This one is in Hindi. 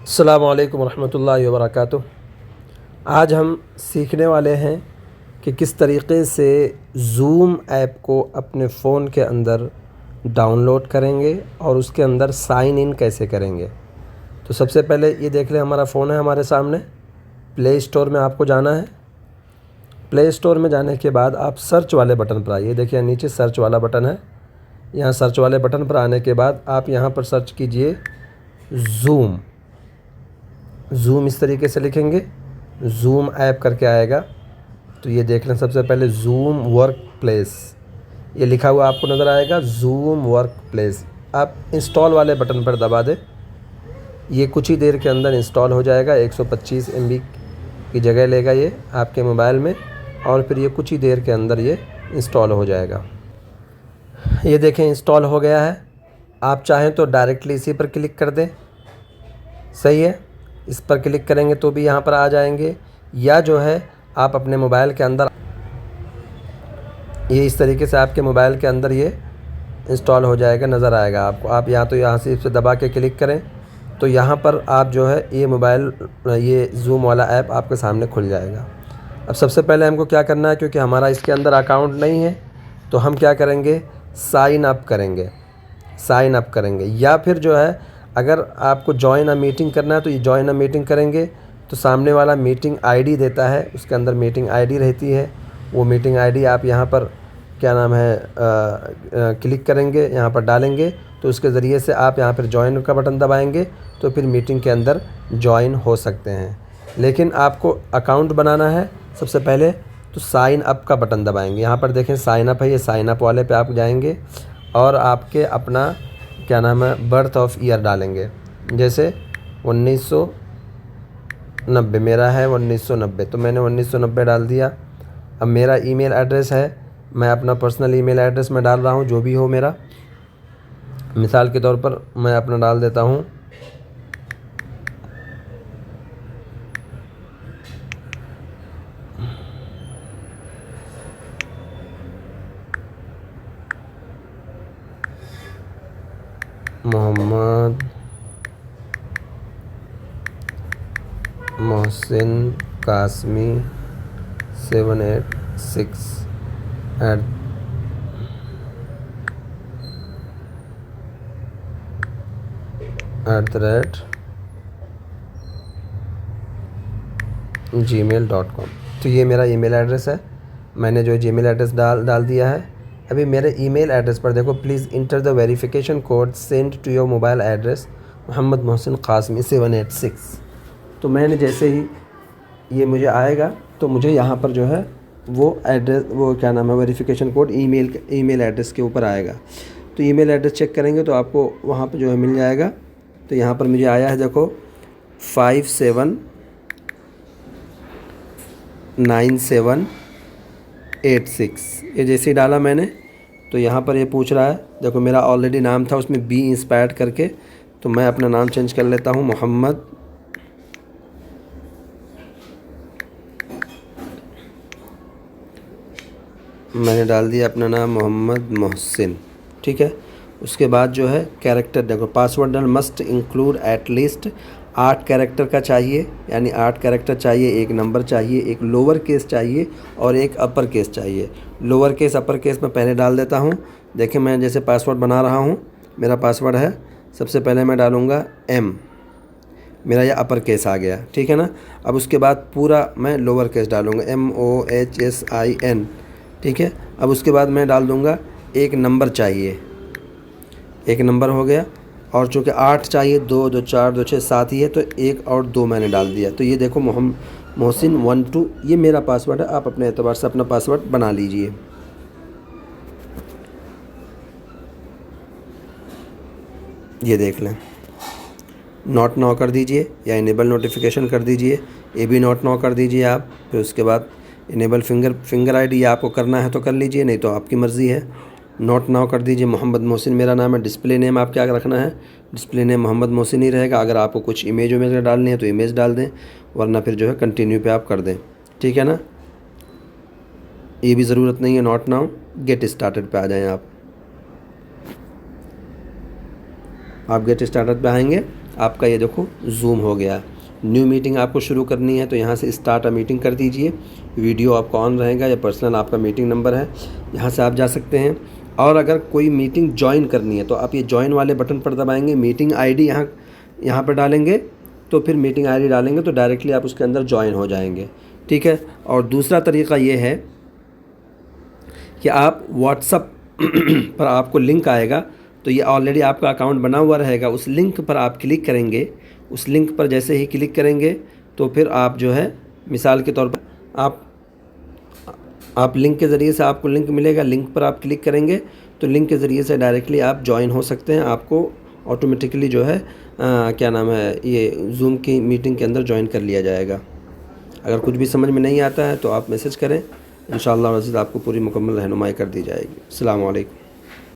अस्सलामु अलैकुम रहमतुल्लाहि व बरकातुहू। आज हम सीखने वाले हैं कि किस तरीक़े से ज़ूम ऐप को अपने फ़ोन के अंदर डाउनलोड करेंगे और उसके अंदर साइन इन कैसे करेंगे। तो सबसे पहले ये देख लें, हमारा फ़ोन है हमारे सामने। प्ले स्टोर में आपको जाना है। प्ले स्टोर में जाने के बाद आप सर्च वाले बटन पर आइए। देखिए नीचे सर्च वाला बटन है। यहाँ सर्च वाले बटन पर आने के बाद आप यहाँ पर सर्च कीजिए ज़ूम। ज़ूम इस तरीके से लिखेंगे, ज़ूम ऐप करके आएगा। तो ये देख लें, सबसे पहले ज़ूम वर्क प्लेस ये लिखा हुआ आपको नज़र आएगा, ज़ूम वर्क प्लेस। आप इंस्टॉल वाले बटन पर दबा दें। ये कुछ ही देर के अंदर इंस्टॉल हो जाएगा। 125 MB की जगह लेगा ये आपके मोबाइल में, और फिर ये कुछ ही देर के अंदर ये इंस्टॉल हो जाएगा। ये देखें इंस्टॉल हो गया है। आप चाहें तो डायरेक्टली इसी पर क्लिक कर दें, सही है। इस पर क्लिक करेंगे तो भी यहाँ पर आ जाएंगे, या जो है आप अपने मोबाइल के अंदर ये इस तरीके से आपके मोबाइल के अंदर ये इंस्टॉल हो जाएगा, नज़र आएगा आपको। आप यहाँ से इस पर दबा के क्लिक करें तो यहाँ पर आप जो है ये मोबाइल ये ज़ूम वाला ऐप आपके सामने खुल जाएगा। अब सबसे पहले हमको क्या करना है, क्योंकि हमारा इसके अंदर अकाउंट नहीं है, तो हम क्या करेंगे, साइन अप करेंगे। या फिर जो है अगर आपको जॉइन अ मीटिंग करना है तो ये जॉइन अ मीटिंग करेंगे। तो सामने वाला मीटिंग आईडी देता है, उसके अंदर मीटिंग आईडी रहती है। वो मीटिंग आईडी आप यहाँ पर क्या नाम है क्लिक करेंगे, यहाँ पर डालेंगे, तो उसके ज़रिए से आप यहाँ पर जॉइन का बटन दबाएंगे तो फिर मीटिंग के अंदर जॉइन हो सकते हैं। लेकिन आपको अकाउंट बनाना है सबसे पहले, तो साइन अप का बटन दबाएंगे। यहाँ पर देखें साइन अप है, ये साइन अप वाले पे आप जाएंगे और आपके अपना क्या नाम है बर्थ ऑफ ईयर डालेंगे। जैसे 1990 मेरा है, 1990, तो मैंने 1990 डाल दिया। अब मेरा ईमेल एड्रेस है, मैं अपना पर्सनल ईमेल एड्रेस में डाल रहा हूँ, जो भी हो मेरा। मिसाल के तौर पर मैं अपना डाल देता हूँ मोहम्मद मोहसिन कासमी 786 @gmail.com। तो ये मेरा ईमेल एड्रेस है। मैंने जो जीमेल एड्रेस डाल दिया है। अभी मेरे ईमेल एड्रेस पर देखो, please enter the verification code send to your mobile address Mohammed Mohsin Qasmi 786। तो मैंने जैसे ही ये मुझे आएगा तो मुझे यहाँ पर जो है वो एड्रेस, वो क्या नाम है वेरिफिकेशन कोड ईमेल एड्रेस के ऊपर आएगा। तो ईमेल एड्रेस चेक करेंगे तो आपको वहाँ पर जो है मिल जाएगा। तो यहाँ पर मुझे आया है, देखो 579786। ये जैसे ही डाला मैंने तो यहाँ पर ये पूछ रहा है, देखो मेरा ऑलरेडी नाम था उसमें बी इंस्पायर्ड करके, तो मैं अपना नाम चेंज कर लेता हूँ, मोहम्मद। मैंने डाल दिया अपना नाम मोहम्मद मोहसिन, ठीक है। उसके बाद जो है कैरेक्टर, देखो password must include at least 8 character का चाहिए, यानी 8 कैरेक्टर चाहिए, एक नंबर चाहिए, एक लोअर केस चाहिए और एक अपर केस चाहिए। लोअर केस अपर केस मैं पहले डाल देता हूँ। देखिए मैं जैसे पासवर्ड बना रहा हूँ, मेरा पासवर्ड है, सबसे पहले मैं डालूँगा M, मेरा यह अपर केस आ गया, ठीक है ना। अब उसके बाद पूरा मैं लोअर केस डालूँगा, MOHSIN, ठीक है। अब उसके बाद मैं डाल दूँगा एक नंबर चाहिए, एक नंबर हो गया। और चूँकि 8 चाहिए, 2 2 4 2 6 7 ही है, तो 1 और 2 मैंने डाल दिया। तो ये देखो मोहसिन 12, ये मेरा पासवर्ड है। आप अपने एतबार से अपना पासवर्ड बना लीजिए। ये देख लें, नॉट नाउ कर दीजिए या इनेबल नोटिफिकेशन कर दीजिए, ये भी नॉट नाउ कर दीजिए आप। फिर उसके बाद इनेबल फिंगर आईडी आपको करना है तो कर लीजिए, नहीं तो आपकी मर्ज़ी है। नॉट नाउ कर दीजिए। मोहम्मद मोहसिन मेरा नाम है। डिस्प्ले नेम आप क्या रखना है, डिस्प्ले नेम मोहम्मद मोहसिन ही रहेगा। अगर आपको कुछ इमेज डालनी है तो इमेज डाल दें, वरना फिर जो है कंटिन्यू पे आप कर दें, ठीक है ना। ये भी ज़रूरत नहीं है नॉट नाउ, गेट स्टार्टेड पे आ जाएं आप गेट स्टार्टेड पे आएंगे। आपका ये देखो जूम हो गया। न्यू मीटिंग आपको शुरू करनी है तो यहाँ से स्टार्ट अ मीटिंग कर दीजिए। वीडियो आपका ऑन रहेगा, या पर्सनल आपका मीटिंग नंबर है, यहाँ से आप जा सकते हैं। और अगर कोई मीटिंग ज्वाइन करनी है तो आप ये ज्वाइन वाले बटन पर दबाएंगे, मीटिंग आईडी यहाँ पर डालेंगे, तो फिर मीटिंग आईडी डालेंगे तो डायरेक्टली आप उसके अंदर ज्वाइन हो जाएंगे। ठीक है। और दूसरा तरीक़ा ये है कि आप व्हाट्सअप पर आपको लिंक आएगा, तो ये ऑलरेडी आपका अकाउंट बना हुआ रहेगा, उस लिंक पर आप क्लिक करेंगे। उस लिंक पर जैसे ही क्लिक करेंगे तो फिर आप जो है, मिसाल के तौर पर आप लिंक के ज़रिए से आपको लिंक मिलेगा, लिंक पर आप क्लिक करेंगे तो लिंक के ज़रिए से डायरेक्टली आप ज्वाइन हो सकते हैं। आपको ऑटोमेटिकली जो है क्या नाम है, ये जूम की मीटिंग के अंदर ज्वाइन कर लिया जाएगा। अगर कुछ भी समझ में नहीं आता है तो आप मैसेज करें, इंशाअल्लाह मज़ीद आपको पूरी मुकम्मल रहनुमाई कर दी जाएगी। अस्सलामु अलैकुम।